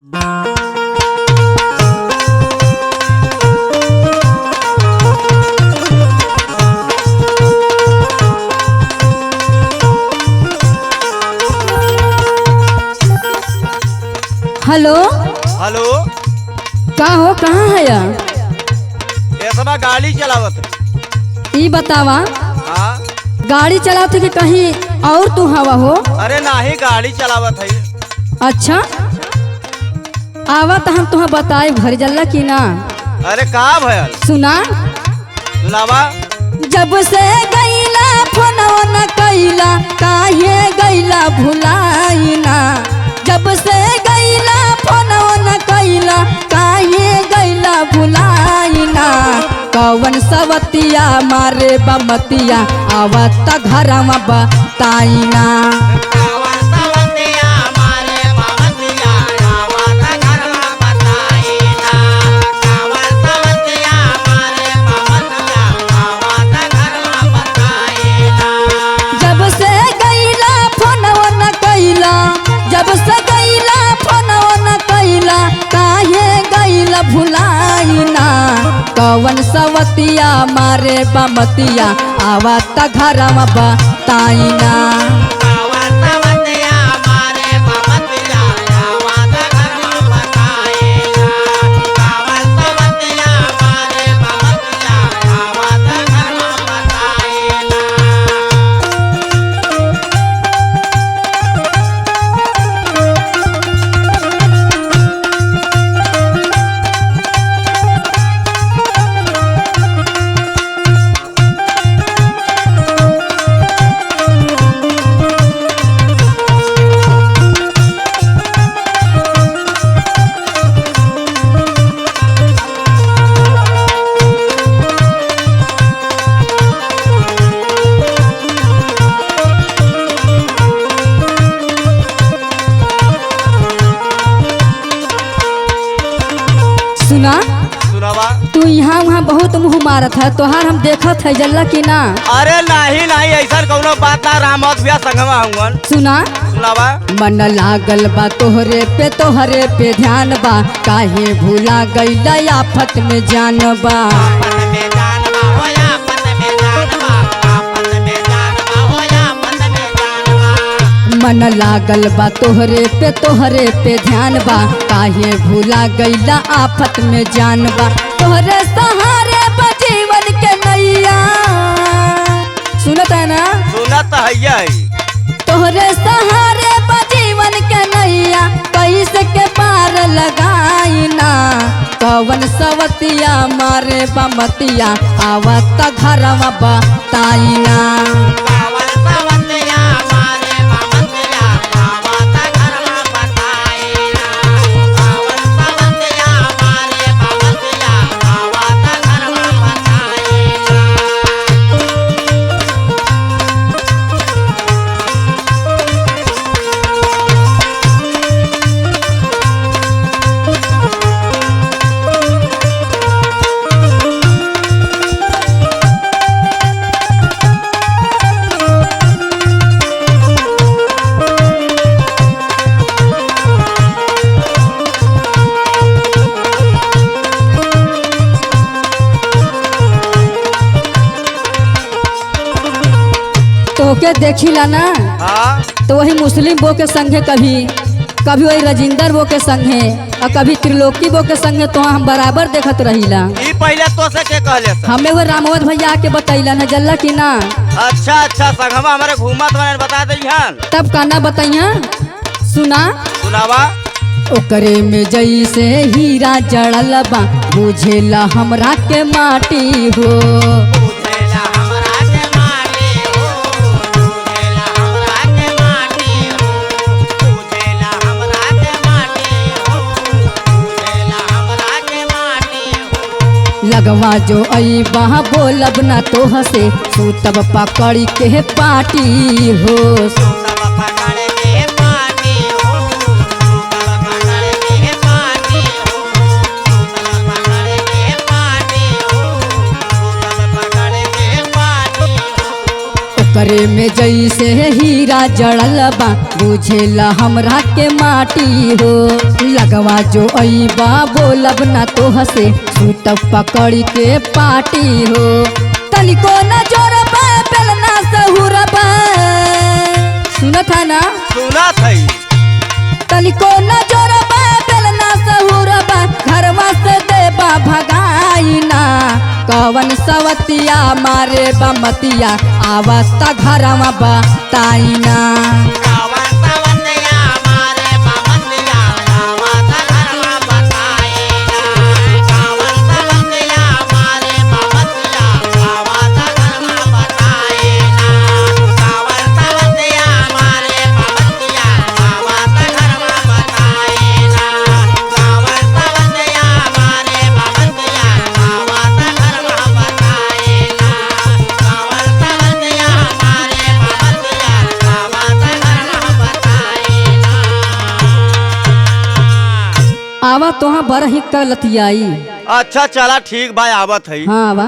Hello. Hello. का हो, कहाँ है या? इतना गाड़ी चलावत ई बतावा, हाँ? गाड़ी चलाते कि कहीं और तू हवा हो? अरे नाही गाड़ी चलावत है। अच्छा, आवा तो हम तुम्हें बताए भर जल्ला की ना। अरे का भयल सुना, सुनावा। जब से गईला फोनवा न कैला, काहे गईला भुलाई ना। जब से गईला फोनवा न कैला, काहे गईला भुलाई ना। कवन सवतिया मारे बमतिया, आवत घरवा बताई ना। जब से गईला फोनवा न कैला, जब से गईला फोनवा न कैला, काहे गईला भुलाई ना। कवन सवतिया मारे बमतिया, आवत घरवा बताई ना। सुना, सुनावा। तू यहाँ वहाँ बहुत मुँह मारत है, तोहार हम देखत है जल्ला की ना। अरे नाही नाही ऐसा कौनो बात ना, रामत भैया संगवा हुवन। सुना, सुनावा। मन लागल बा तोहरे पे ध्यान बा, काहे भूला गईला आफत में जान बा। मन लागल बा तोहरे पे ध्यान बा, काहे भूला गईला आफत में जान बा। तोहरे सहारे बा जीवन के नैया, सुनत है ना? सुनत है। तोहरे सहारे बा जीवन के नैया, कैसे के पार लगाई ना। कवन सवतिया मारे बमतिया, आवत घरवा बताई ना। तोके देखिला ना, हाँ? तो वही मुस्लिम बो के संगे, कभी वही राजिंदर बो के संगे, और कभी त्रिलोकी बो के संगे, तो हम बराबर देखत रहिला। ई पहले तो से के कहले था? हमें वो रामवत भैया आके बतैला न जल्ला की ना। अच्छा अच्छा, संगवा हमारे घूमत वाले बता दईहन। तब काना बताइया, सुना। सुनावा। ओकरे में जैसे हीरा जड़ल बा, बुझेला हमरा के माटी हो। लगवा जो आई बहा बोलब ना तो हसे, सूतब पकड़ी के पाटी हो। ओकरे में जैसे हीरा हीरा जड़ल बा बुझेला हमरा के माटी हो। लगवा जो अइबा बोलब ना तोह से सूत पकड़ के पाटी हो। तनिको न जोरबा बेलना सहुरबा सुनत है ना सुनत है। तनिको न जोरबा बेलना सहुरबा घरवा से देबा भगाइना। कवन सवतिया मारे बमतिया आवता घरवा बताइना। आवा तोहा बड़ा ही कर लतियाई। अच्छा चला ठीक भाई आवत है। हाँ आवा।